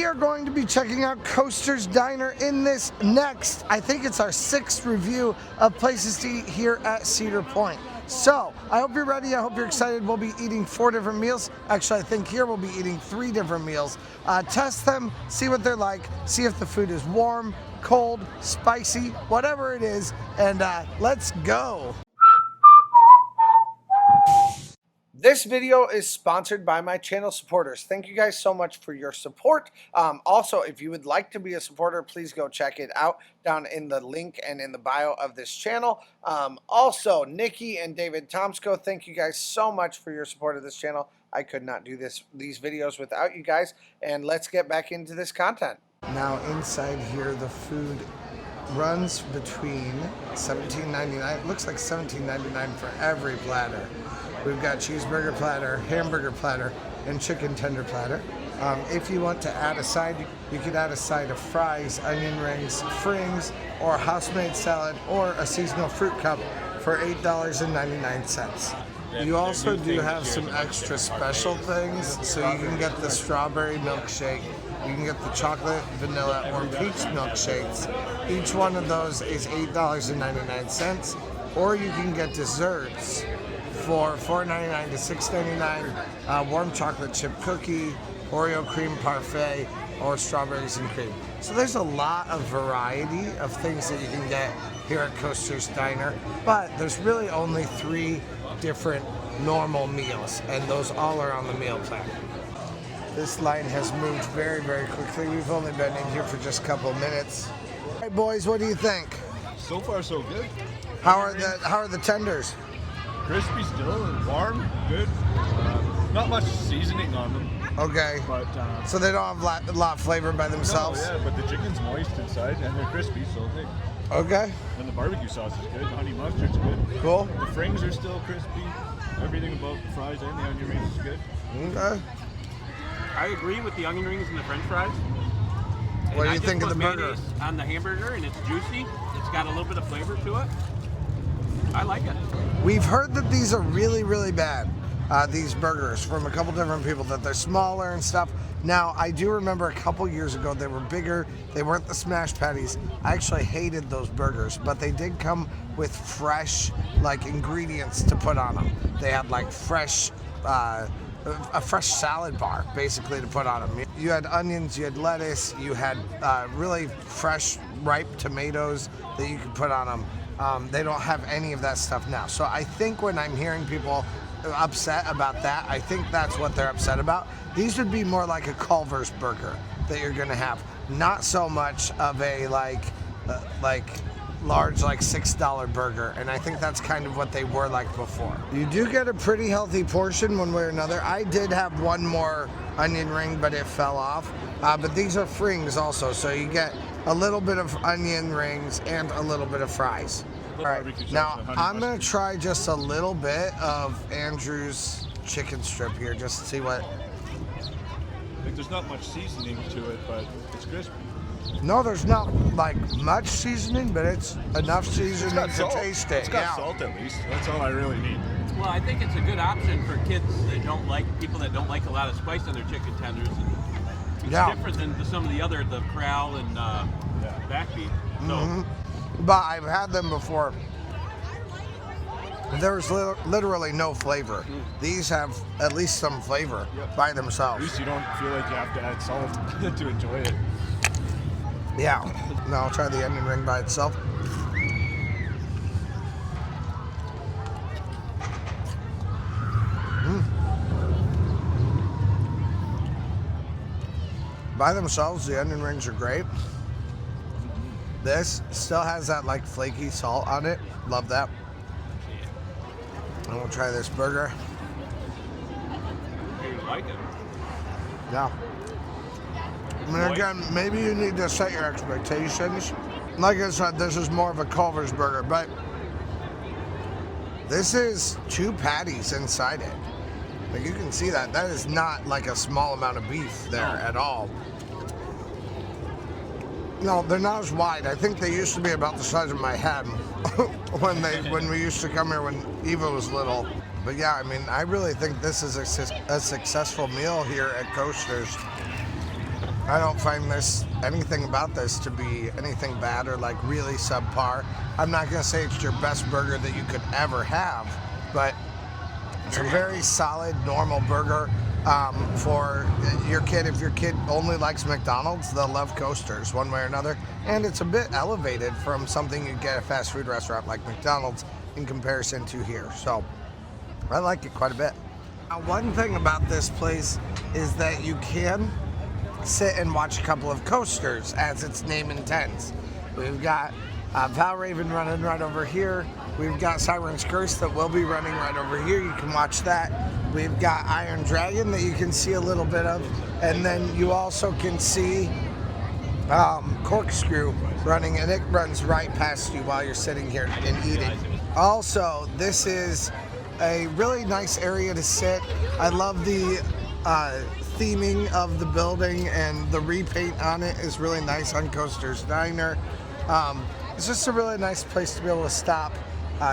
We are going to be checking out Coaster's Diner in this next, I think it's our 6th review of places to eat here at Cedar Point. So, I hope you're ready, I hope you're excited. We'll be eating 4 different meals. Actually, I think here we'll be eating 3 different meals. Test them, see what they're like, see if the food is warm, cold, spicy, whatever it is, and let's go. This video is sponsored by my channel supporters. Thank you guys so much for your support. Also, if you would like to be a supporter, please go check it out down in the link and in the bio of this channel. Also, Nikki and David Tomsko, thank you guys so much for your support of this channel. I could not do these videos without you guys. And let's get back into this content. Now inside here, the food runs between $17.99. It looks like $17.99 for every platter. We've got cheeseburger platter, hamburger platter, and chicken tender platter. If you want to add a side, you could add a side of fries, onion rings, frings, or house-made salad, or a seasonal fruit cup for $8.99. You also do have some extra special things, so you can get the strawberry milkshake, you can get the chocolate, vanilla, or peach milkshakes. Each one of those is $8.99, or you can get desserts for $4.99 to $6.99, warm chocolate chip cookie, Oreo cream parfait, or strawberries and cream. So there's a lot of variety of things that you can get here at Coaster's Diner, but there's really only 3 different normal meals, and those all are on the meal plan. This line has moved very, very quickly. We've only been in here for just a couple minutes. All right, boys, what do you think? So far, so good. How are the tenders? Crispy still and warm, good. Not much seasoning on them. Okay. But so they don't have a lot of flavor by themselves? No, yeah, but the chicken's moist inside and they're crispy, so hey. Okay. And the barbecue sauce is good. The honey mustard's good. Cool. The frings are still crispy. Everything about the fries and the onion rings is good. Okay. I agree with the onion rings and the french fries. What do you think of the burger? Mayonnaise on the hamburger, and it's juicy. It's got a little bit of flavor to it. I like it. We've heard that these are really, really bad, these burgers, from a couple different people, that they're smaller and stuff. Now, I do remember a couple years ago they were bigger. They weren't the smash patties. I actually hated those burgers, but they did come with fresh, like, ingredients to put on them. They had, like, fresh, a fresh salad bar, basically, to put on them. You had onions, you had lettuce, you had really fresh, ripe tomatoes that you could put on them. They don't have any of that stuff now. So I think when I'm hearing people upset about that, I think that's what they're upset about. These would be more like a Culver's burger that you're gonna have. Not so much of a like large, like $6 burger. And I think that's kind of what they were like before. You do get a pretty healthy portion one way or another. I did have one more onion ring, but it fell off. But these are frings also, so you get a little bit of onion rings and a little bit of fries. All right, now I'm gonna try just a little bit of Andrew's chicken strip here, just to see what. Like, there's not much seasoning to it, but it's crispy. No, there's not like much seasoning, but it's enough seasoning to taste it. It's got salt at least. That's all I really need. Well, I think it's a good option for kids that don't like, people that don't like a lot of spice on their chicken tenders. It's different than some of the other, the Corral and Backbeat. So. But I've had them before. There's literally no flavor. These have at least some flavor by themselves. At least you don't feel like you have to add salt to enjoy it. Yeah. Now I'll try the onion ring by itself. By themselves, the onion rings are great. This still has that like flaky salt on it. Love that. And we'll try this burger. You like it? Yeah. I mean, again, maybe you need to set your expectations. Like I said, this is more of a Culver's burger, but this is 2 patties inside it. Like, you can see that. That is not like a small amount of beef there at all. No, they're not as wide. I think they used to be about the size of my head when we used to come here when Eva was little. But yeah, I mean, I really think this is a successful meal here at Coaster's. I don't find anything about this to be anything bad or like really subpar. I'm not gonna say it's your best burger that you could ever have, but it's a very solid, normal burger for your kid. If your kid only likes McDonald's, they'll love Coasters one way or another. And it's a bit elevated from something you get at a fast food restaurant like McDonald's in comparison to here. So I like it quite a bit. Now, one thing about this place is that you can sit and watch a couple of coasters, as its name intends. We've got Val Raven running right over here. We've got Siren's Curse that will be running right over here. You can watch that. We've got Iron Dragon that you can see a little bit of. And then you also can see Corkscrew running, and it runs right past you while you're sitting here and eating. Also, this is a really nice area to sit. I love the theming of the building, and the repaint on it is really nice on Coaster's Diner. It's just a really nice place to be able to stop,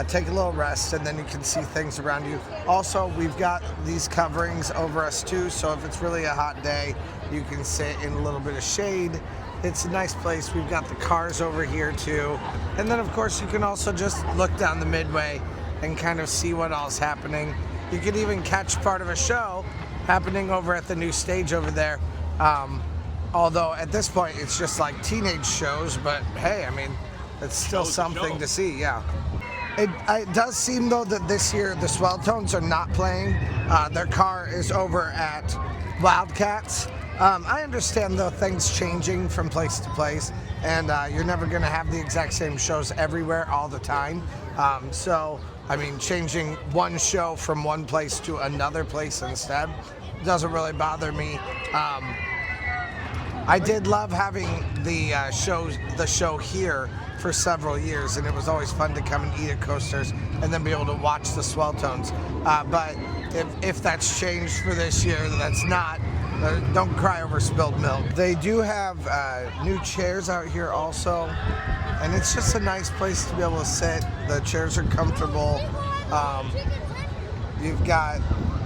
take a little rest, and then you can see things around you. Also, we've got these coverings over us too, so if it's really a hot day, you can sit in a little bit of shade. It's a nice place. We've got the cars over here too. And then of course you can also just look down the midway and kind of see what all's happening. You could even catch part of a show happening over at the new stage over there. Although at this point it's just like teenage shows, but hey, I mean, it's still something to see, yeah. It does seem though that this year the Swell Tones are not playing. Their car is over at Wildcats. I understand though things changing from place to place, and you're never gonna have the exact same shows everywhere all the time. So, I mean, changing one show from one place to another place instead doesn't really bother me. I did love having the show here for several years, and it was always fun to come and eat at Coasters and then be able to watch the Swell Tones. But if that's changed for this year, that's not. Don't cry over spilled milk. They do have new chairs out here also, and it's just a nice place to be able to sit. The chairs are comfortable. You've got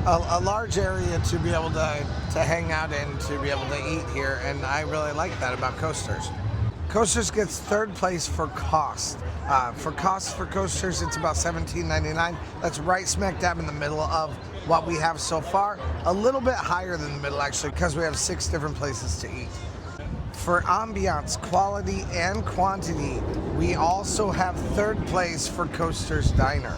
a large area to be able to hang out in, to be able to eat here, and I really like that about Coasters. Coasters gets third place for cost. For Coasters, it's about $17.99. That's right smack dab in the middle of what we have so far. A little bit higher than the middle actually, because we have 6 different places to eat. For ambiance, quality, and quantity, we also have third place for Coasters Diner.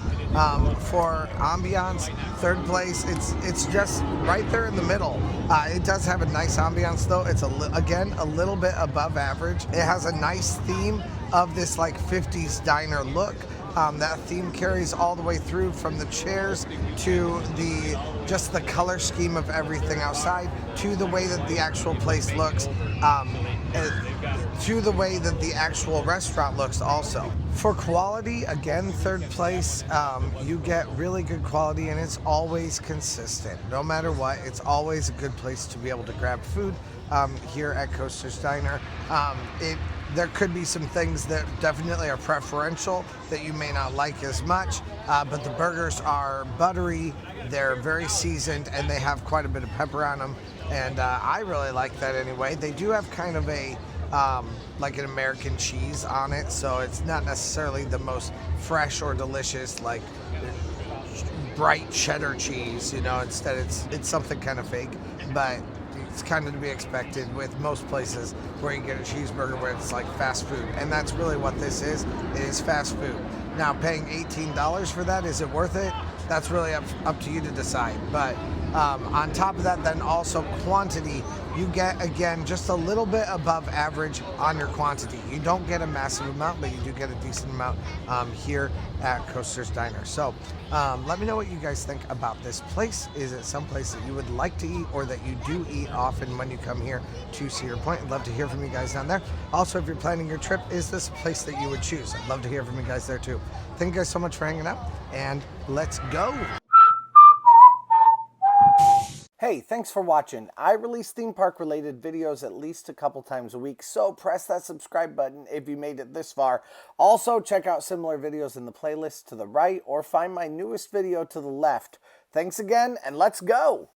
For ambiance, third place, it's just right there in the middle. It does have a nice ambiance though. It's again a little bit above average. It has a nice theme of this like 50s diner look. That theme carries all the way through, from the chairs to just the color scheme of everything outside, to the way that the actual place looks, to the way that the actual restaurant looks also. For quality, again, third place, you get really good quality, and it's always consistent. No matter what, it's always a good place to be able to grab food here at Coasters Diner. There could be some things that definitely are preferential that you may not like as much, but the burgers are buttery, they're very seasoned, and they have quite a bit of pepper on them, and I really like that anyway. They do have kind of a like an American cheese on it, so it's not necessarily the most fresh or delicious like bright cheddar cheese, you know. Instead it's something kind of fake, but it's kind of to be expected with most places where you get a cheeseburger where it's like fast food, and that's really what this is. It is fast food. Now, paying $18 for that, is it worth it? That's really up to you to decide. But on top of that, then also quantity, you get, again, just a little bit above average on your quantity. You don't get a massive amount, but you do get a decent amount here at Coasters Diner. So let me know what you guys think about this place. Is it some place that you would like to eat, or that you do eat often when you come here to Cedar Point? I'd love to hear from you guys down there. Also, if you're planning your trip, is this a place that you would choose? I'd love to hear from you guys there too. Thank you guys so much for hanging out, and let's go. Hey, thanks for watching. I release theme park related videos at least a couple times a week, so press that subscribe button if you made it this far. Also, check out similar videos in the playlist to the right, or find my newest video to the left. Thanks again, and let's go!